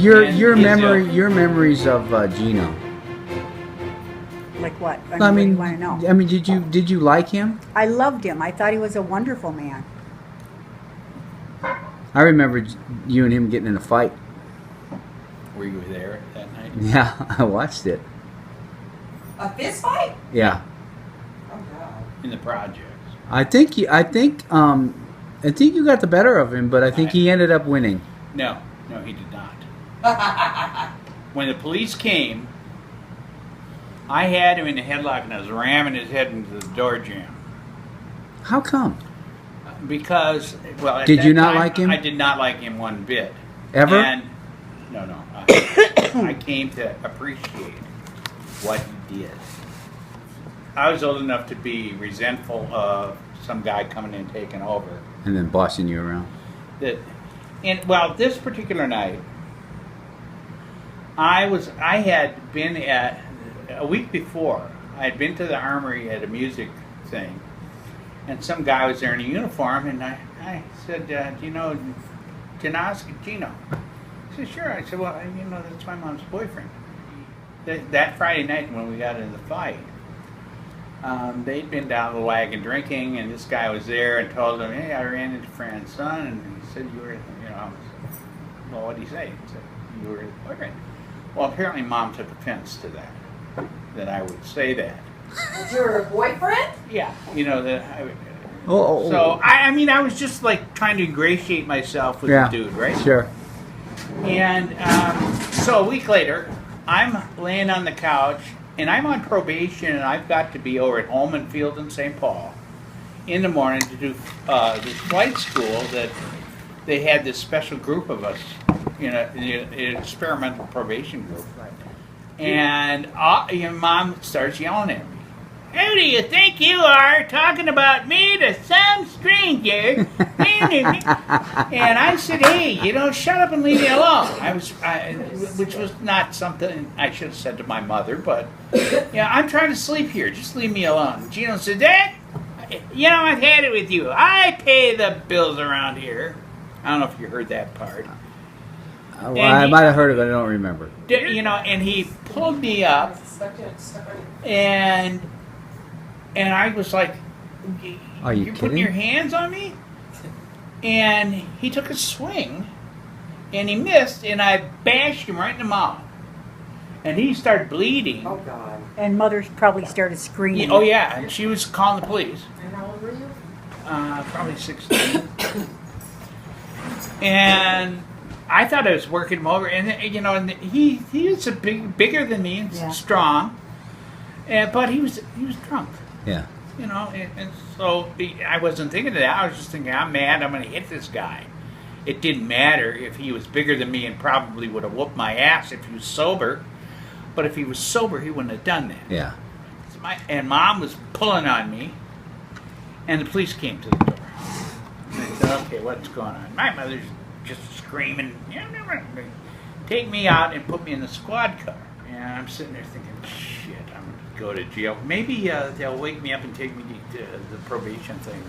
Your memories of Gino. Like what? I What do mean, you want to know? I mean, did you like him? I loved him. I thought he was a wonderful man. I remember you and him getting in a fight. Were you there that night? Yeah, I watched it. A fist fight? Yeah, Oh God. In the projects. I think you got the better of him, but I think he ended up winning. No, he did not. When the police came, I had him in the headlock and I was ramming his head into the door jamb. How come? Because, well, at Did that you not time, like him? I did not like him one bit. Ever? And, no. I came to appreciate what he did. I was old enough to be resentful of some guy coming in and taking over. And then bossing you around. This particular night, I had been at a week before. I had been to the armory at a music thing, and some guy was there in a uniform, and I said, "Do you know Gino?" He said, "Sure." I said, "Well, that's my mom's boyfriend." That Friday night when we got in the fight, they'd been down the wagon drinking, and this guy was there and told them, "Hey, I ran into Fran's son," and he said, "You were, well, what did he say?" He said, "You were his boyfriend." Well, apparently Mom took offense to that I would say that. Was your boyfriend? Yeah. That Oh. So, I was just like trying to ingratiate myself with the dude, right? Sure. And so a week later, I'm laying on the couch, and I'm on probation, and I've got to be over at Holman Field in St. Paul in the morning to do this flight school that they had this special group of us, an experimental probation group. And Mom starts yelling at me. "Who do you think you are talking about me to some stranger?" And I said, "Hey, shut up and leave me alone." Which was not something I should have said to my mother, but I'm trying to sleep here. Just leave me alone. Gino said, "Dad, I've had it with you. I pay the bills around here." I don't know if you heard that part. Well, I might have heard it, but I don't remember. And he pulled me up, and I was like, "Are you You're kidding? putting your hands on me?" And he took a swing, and he missed, and I bashed him right in the mouth. And he started bleeding. Oh God. And Mother probably started screaming. Oh, yeah, and she was calling the police. And how old were you? Probably 16. And I thought I was working him over, and and he was bigger than me and strong, but he was drunk. Yeah. And so I wasn't thinking of that. I was just thinking, I'm mad. I'm going to hit this guy. It didn't matter if he was bigger than me and probably would have whooped my ass if he was sober. But if he was sober, he wouldn't have done that. Yeah. And Mom was pulling on me, and the police came to the door. And I said, "Okay, what's going on?" My mother's just screaming, take me out and put me in the squad car. And I'm sitting there thinking, shit, I'm going to go to jail. Maybe they'll wake me up and take me to the probation thing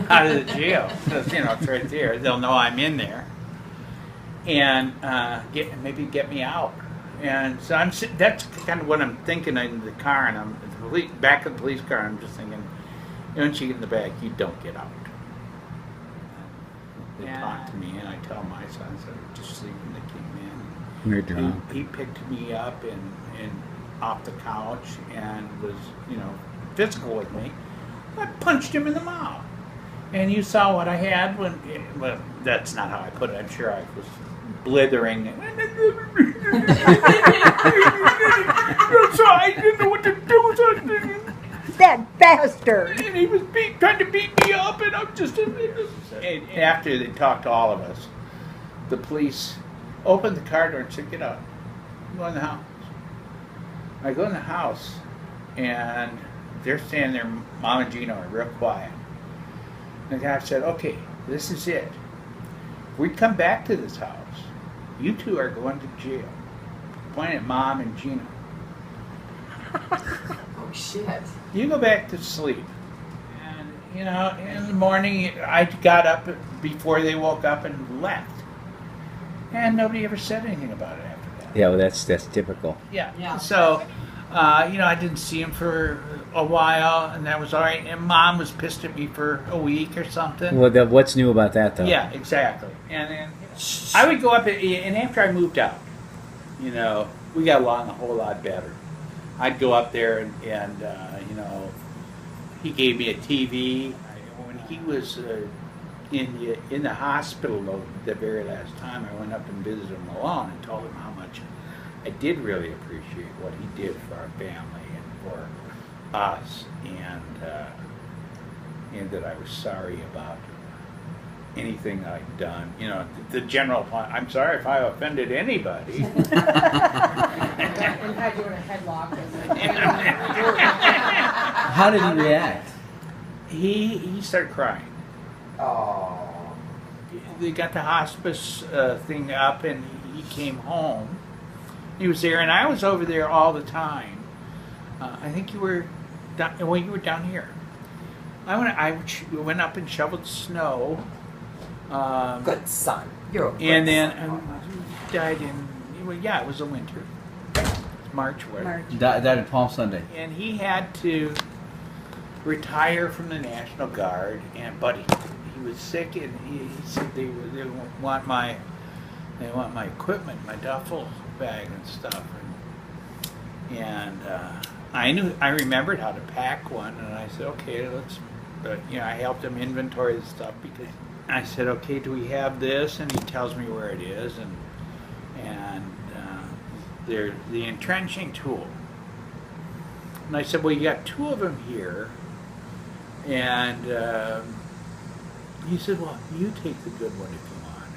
out of the jail. Because, it's right there. They'll know I'm in there. And maybe get me out. And so that's kind of what I'm thinking in the car. And I'm back in the police car, and I'm just thinking, once you get in the back, you don't get out. They talk to me, and I tell my son, just sleep, and they came in. You're drunk. He picked me up and off the couch and was, physical with me. I punched him in the mouth. And you saw what I had well, that's not how I put it. I'm sure I was blithering. So I didn't know what to do. That bastard! And he was trying to beat me up, and I'm just... And after they talked to all of us, the police opened the car door and said, "Get out. Go in the house." I go in the house, and they're standing there, Mom and Gino are real quiet. And the guy said, "Okay, this is it. If we come back to this house, you two are going to jail." Pointing at Mom and Gino. Oh shit. You go back to sleep. And, in the morning, I got up before they woke up and left. And nobody ever said anything about it after that. Yeah, well, that's typical. Yeah. Yeah. So, I didn't see him for a while, and that was all right. And Mom was pissed at me for a week or something. Well, what's new about that, though? Yeah, exactly. And then I would go up, and after I moved out, we got along a whole lot better. I'd go up there, and he gave me a TV. When he was in the hospital, though, the very last time, I went up and visited him alone and told him how much I did really appreciate what he did for our family and for us, and that I was sorry about anything I'd done. The general. I'm sorry if I offended anybody. And had you in a headlock. How did he react? He started crying. Oh. They got the hospice thing up, and he came home. He was there, and I was over there all the time. I think you were down here. I went up and shoveled snow. Good son. You're a good And then son. he died it was the winter. March. Died on Palm Sunday. And he had to retire from the National Guard, but he was sick, and he said they want my equipment, my duffel bag and stuff, and I remembered how to pack one, and I said, okay, I helped him inventory the stuff, because I said, okay, do we have this? And he tells me where it is, and they're the entrenching tool. And I said, well, you got two of them here. And he said, well, you take the good one if you want.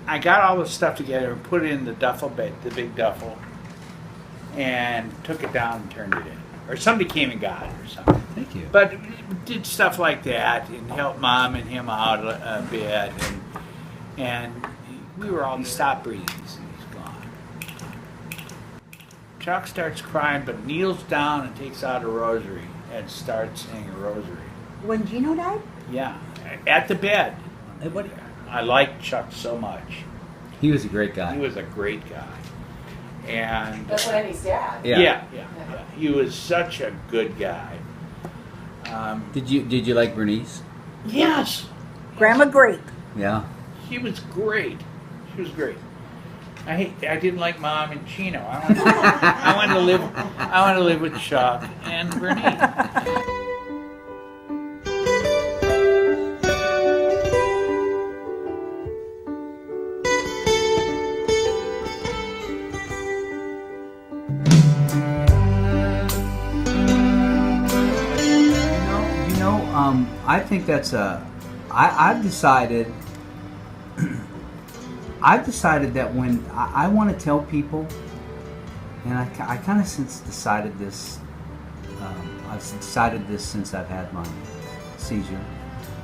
I got all the stuff together and put it in the duffel bag, the big duffel, and took it down and turned it in. Or somebody came and got it or something. Thank you. But did stuff like that and helped Mom and him out a bit. And we were all stopped breathing. So he's gone. Chuck starts crying, but kneels down and takes out a rosary and starts saying a rosary. When Gino died? Yeah, at the bed. Hey, what? I liked Chuck so much. He was a great guy. He was a great guy. And That's what Eddie's dad. yeah. He was such a good guy. Did you like Bernice? Yes. Grandma Grape. Yeah. She was great. She was great. I didn't like Mom and Chino. I wanted to live with Chuck and Bernice. I think that's I've decided that when I want to tell people, and I kind of decided this, I've decided this since I've had my seizure,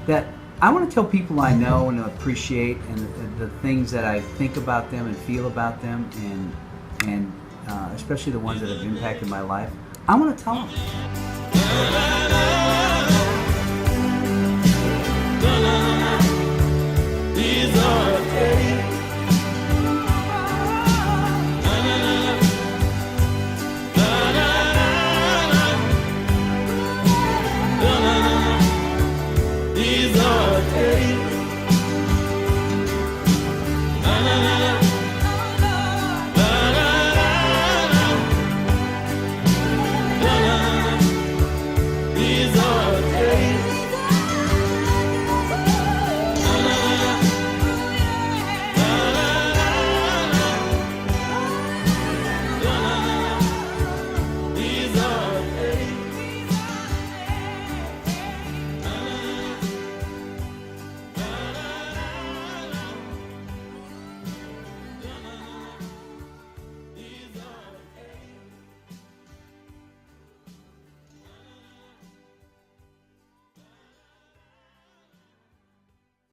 that I want to tell people I know and appreciate, and the things that I think about them and feel about them, and especially the ones that have impacted my life. I want to tell them.